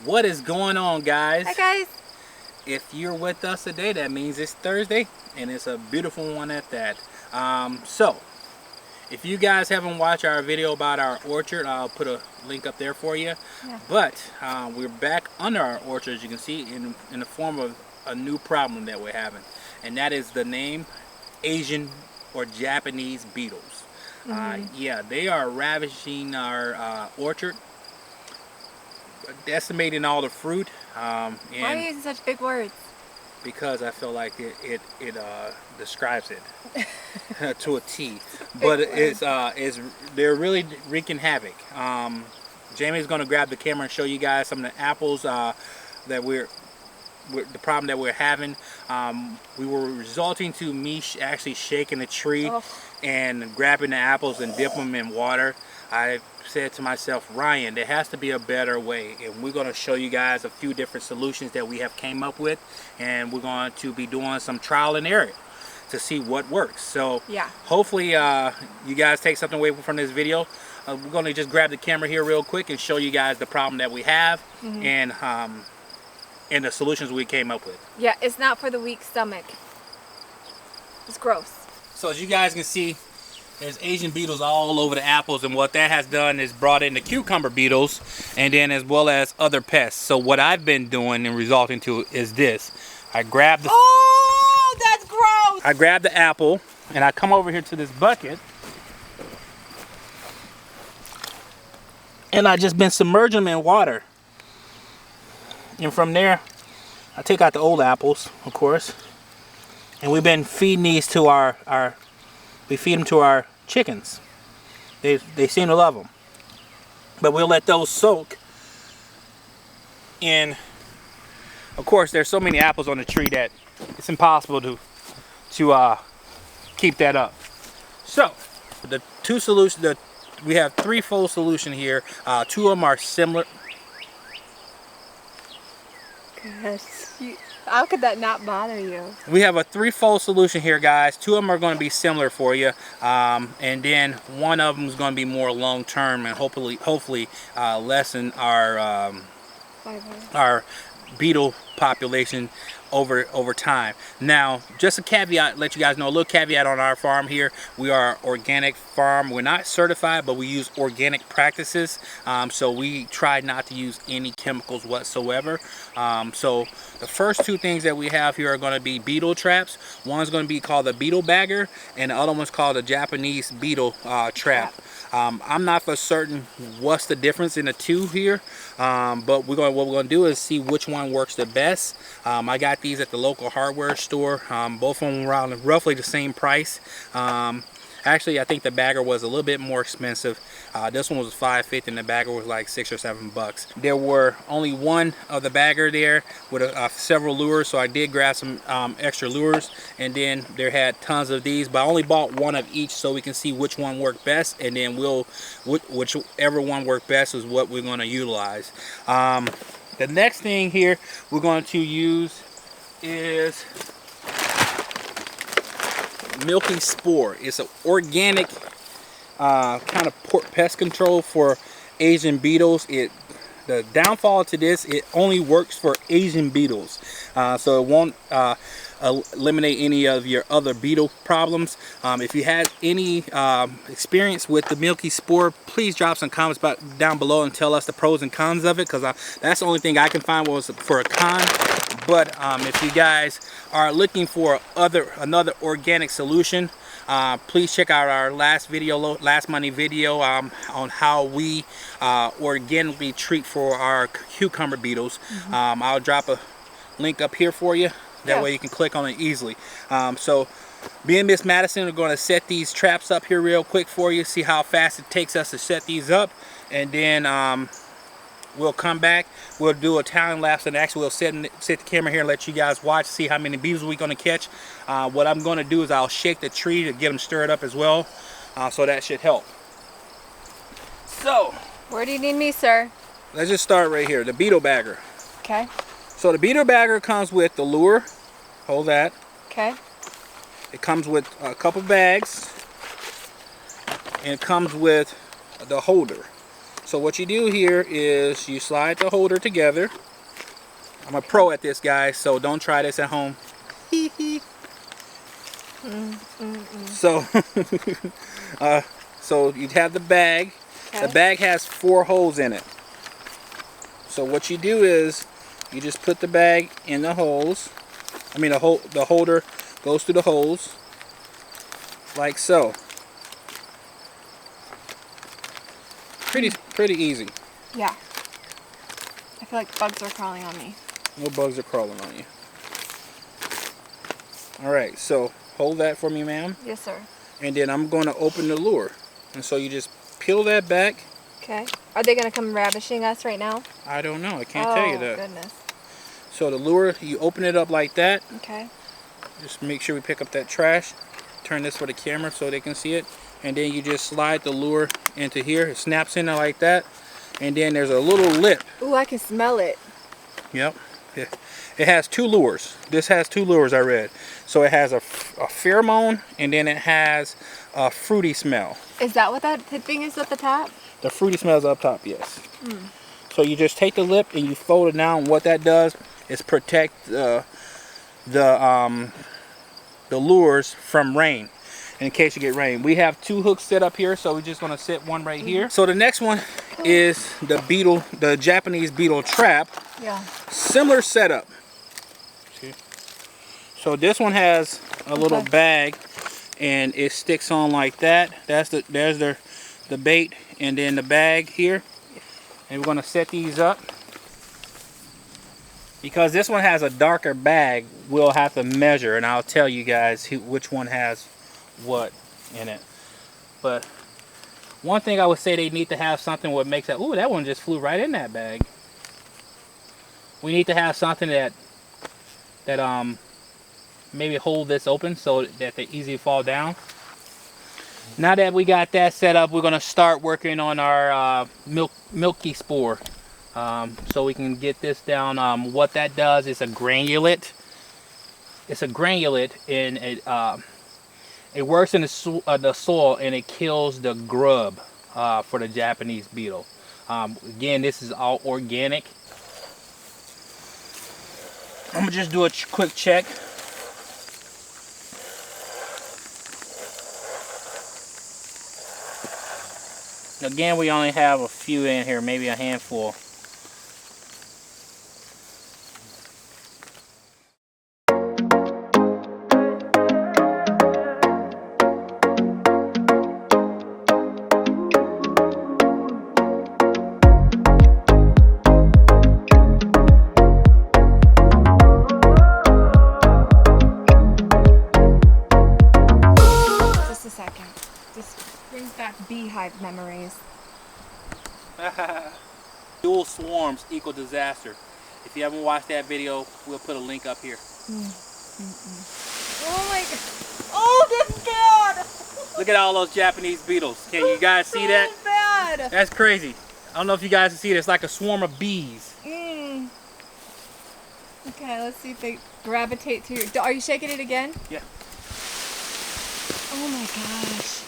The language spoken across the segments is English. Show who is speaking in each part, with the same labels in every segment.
Speaker 1: What is going on, guys?
Speaker 2: Hi guys.
Speaker 1: If you're with us today, that means it's Thursday, and it's a beautiful one at that. So, if you guys haven't watched our video about our orchard, I'll put a link up there for you.
Speaker 2: Yeah.
Speaker 1: But we're back under our orchard, as you can see, in the form of a new problem that we're having, and that is the name Asian or Japanese beetles. Yeah, they are ravaging our orchard, decimating all the fruit.
Speaker 2: Why are you using such big words?
Speaker 1: Because I feel like it describes it to a T. But they're really wreaking havoc. Jamie's going to grab the camera and show you guys some of the apples that the problem that we're having. We were resulting to me actually shaking the tree and grabbing the apples and dipping them in water. I said to myself, Ryan, there has to be a better way, and we're going to show you guys a few different solutions that we have came up with, and we're going to be doing some trial and error to see what works. So
Speaker 2: yeah, hopefully
Speaker 1: you guys take something away from this video. We're going to just grab the camera here real quick and show you guys the problem that we have and the solutions we came up with.
Speaker 2: Yeah, it's not for the weak stomach. It's gross.
Speaker 1: So as you guys can see, there's Asian beetles all over the apples, and what that has done is brought in the cucumber beetles, and then as well as other pests. So what I've been doing and resulting to is this. I grab the
Speaker 2: that's gross.
Speaker 1: I grab the apple and I come over here to this bucket, and I just been submerging them in water. And from there, I take out the old apples, of course, and we've been feeding these to we feed them to our chickens. They seem to love them, but we'll let those soak. And of course, there's so many apples on the tree that it's impossible to keep that up. So the two solutions, we have threefold solution here. Two of them are similar.
Speaker 2: How could that not bother you?
Speaker 1: We have a threefold solution here, guys. Two of them are going to be similar for you, and then one of them is going to be more long-term and hopefully lessen our beetle population over time. Now, just a caveat, let you guys know, a little caveat on our farm here. We are an organic farm. We're not certified, but we use organic practices. So we try not to use any chemicals whatsoever. So the first two things that we have here are going to be beetle traps. One's going to be called the Beetle Bagger, and the other one's called the Japanese beetle trap. I'm not for certain what's the difference in the two here, but what we're going to do is see which one works the best. I got these at the local hardware store. Both of them around roughly the same price. Actually, I think the bagger was a little bit more expensive. This one was $5.50 and the bagger was like $6 or $7. There were only one of the bagger there with several lures, so I did grab some extra lures, and then there had tons of these, but I only bought one of each so we can see which one worked best, and then whichever one worked best is what we're going to utilize. The next thing here we're going to use is milky spore. It's an organic kind of pest control for Asian beetles. The downfall to this, it only works for Asian beetles, so it won't eliminate any of your other beetle problems. If you had any experience with the milky spore, please drop some comments down below and tell us the pros and cons of it, because that's the only thing I can find was for a con. But if you guys are looking for another organic solution, please check out our last Monday video on how we organically treat for our cucumber beetles. I'll drop a link up here for you. That way you can click on it easily. So me and Miss Madison are going to set these traps up here real quick for you, see how fast it takes us to set these up, and then we'll come back, we'll do a time lapse, and actually we'll set the camera here and let you guys watch, see how many beetles we're going to catch. What I'm going to do is I'll shake the tree to get them stirred up as well, so that should help. So
Speaker 2: where do you need me, sir?
Speaker 1: Let's just start right here, the beetle bagger.
Speaker 2: Okay.
Speaker 1: So the beetle bagger comes with the lure. Hold that.
Speaker 2: Okay.
Speaker 1: It comes with a couple bags, and it comes with the holder. So what you do here is you slide the holder together. I'm a pro at this, guys, so don't try this at home. So, so you have the bag.
Speaker 2: Okay.
Speaker 1: The bag has 4 holes in it. So what you do is you just put the bag in the holes. I mean, the holder goes through the holes like so. Pretty easy.
Speaker 2: Yeah. I feel like bugs are crawling on me.
Speaker 1: No bugs are crawling on you. All right, so hold that for me, ma'am.
Speaker 2: Yes, sir.
Speaker 1: And then I'm going to open the lure. And so you just peel that back.
Speaker 2: Okay. Are they going to come ravishing us right now?
Speaker 1: I don't know. I can't tell you that.
Speaker 2: Oh, goodness.
Speaker 1: So the lure, you open it up like that.
Speaker 2: Okay.
Speaker 1: Just make sure we pick up that trash. Turn this for the camera so they can see it. And then you just slide the lure into here. It snaps in there like that. And then there's a little lip.
Speaker 2: Ooh, I can smell it.
Speaker 1: Yep. It has 2 lures. This has 2 lures, I read. So it has a pheromone, and then it has a fruity smell.
Speaker 2: Is that what that thing is at the top?
Speaker 1: The fruity smell is up top, yes. So you just take the lip and you fold it down. What that does is protect the lures from rain. In case you get rain. We have 2 hooks set up here, so we're just going to set one right here. So the next one is the Japanese beetle trap.
Speaker 2: Yeah.
Speaker 1: Similar setup. See? So this one has a little bag, and it sticks on like that. There's the bait, and then the bag here. And we're going to set these up. Because this one has a darker bag, we'll have to measure, and I'll tell you guys which one has what in it. But one thing I would say, they need to have something what makes that, ooh, that one just flew right in that bag. We need to have something that maybe hold this open so that they easily fall down. Now that we got that set up, we're going to start working on our milky spore, so we can get this down. What that does is a granulate. It's a granulate, and it works in the soil, and it kills the grub for the Japanese beetle. Again, this is all organic. I'm gonna just do a quick check. Again, we only have a few in here, maybe a handful.
Speaker 2: Beehive memories.
Speaker 1: Dual swarms equal disaster. If you haven't watched that video, we'll put a link up here.
Speaker 2: Oh my god. Oh, that's bad.
Speaker 1: Look at all those Japanese beetles. Can you guys see that?
Speaker 2: Bad.
Speaker 1: That's crazy. I don't know if you guys can see it. It's like a swarm of bees.
Speaker 2: Okay, let's see if they gravitate to your... Are you shaking it again?
Speaker 1: Yeah.
Speaker 2: Oh my gosh.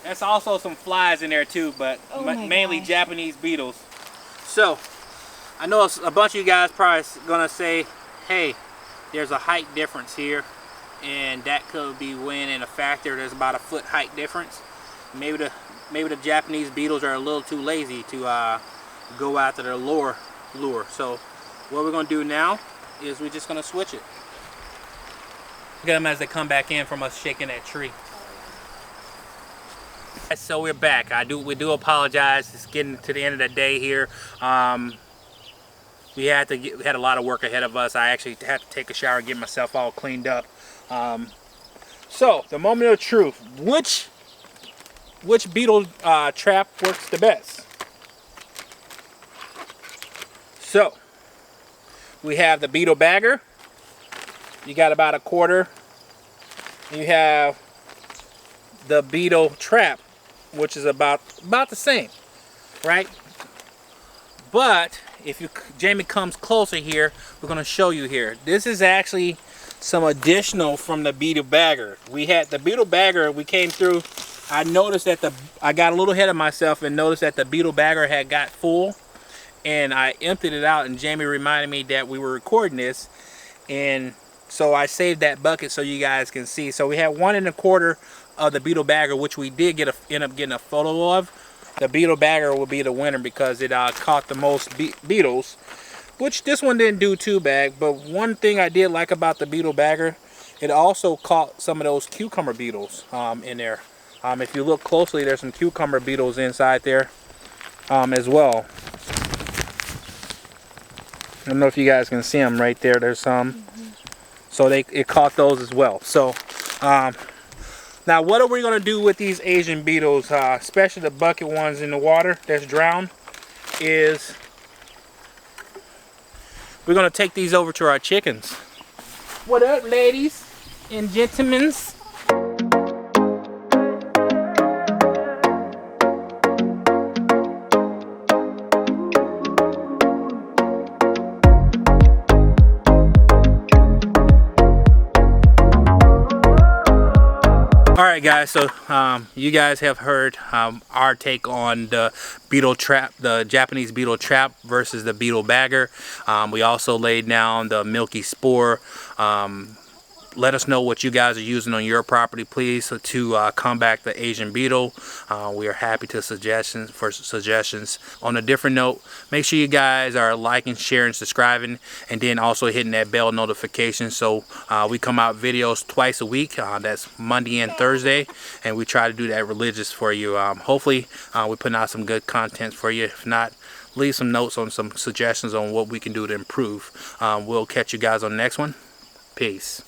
Speaker 1: There's also some flies in there too, but mainly Japanese beetles. So, I know a bunch of you guys probably gonna say, hey, there's a height difference here, and that could be weighing in a factor. There's about a foot height difference. Maybe the Japanese beetles are a little too lazy to go after their lure. So, what we're gonna do now is we're just gonna switch it. Look at them as they come back in from us shaking that tree. So we're back. We do apologize. It's getting to the end of the day here. We had a lot of work ahead of us. I actually had to take a shower and get myself all cleaned up. So the moment of truth. Which beetle trap works the best? So we have the Beetle Bagger. You got about a quarter. You have the Beetle Trap, which is about the same, right? But if Jamie comes closer here, we're going to show you here. This is actually some additional from the Beetle Bagger. We had the Beetle Bagger, we came through I noticed that I got a little ahead of myself and noticed that the Beetle Bagger had got full, and I emptied it out, and Jamie reminded me that we were recording this, and so I saved that bucket so you guys can see. So we had 1 1/4 of the Beetle Bagger, which we did end up getting a photo of. The Beetle Bagger will be the winner because it caught the most beetles, which this one didn't do too bad. But one thing I did like about the Beetle Bagger, it also caught some of those cucumber beetles in there. If you look closely, there's some cucumber beetles inside there as well. I don't know if you guys can see them right there. There's some. So it caught those as well. So now what are we going to do with these Asian beetles, especially the bucket ones in the water that's drowned, is we're going to take these over to our chickens. What up, ladies and gentlemen? Alright guys, so you guys have heard our take on the beetle trap, the Japanese beetle trap versus the Beetle Bagger. We also laid down the milky spore. Let us know what you guys are using on your property, please, to combat the Asian beetle. We are happy to suggestions. On a different note, make sure you guys are liking, sharing, subscribing, and then also hitting that bell notification. So we come out videos twice a week. That's Monday and Thursday, and we try to do that religious for you. Hopefully, we're putting out some good content for you. If not, leave some notes on some suggestions on what we can do to improve. We'll catch you guys on the next one. Peace.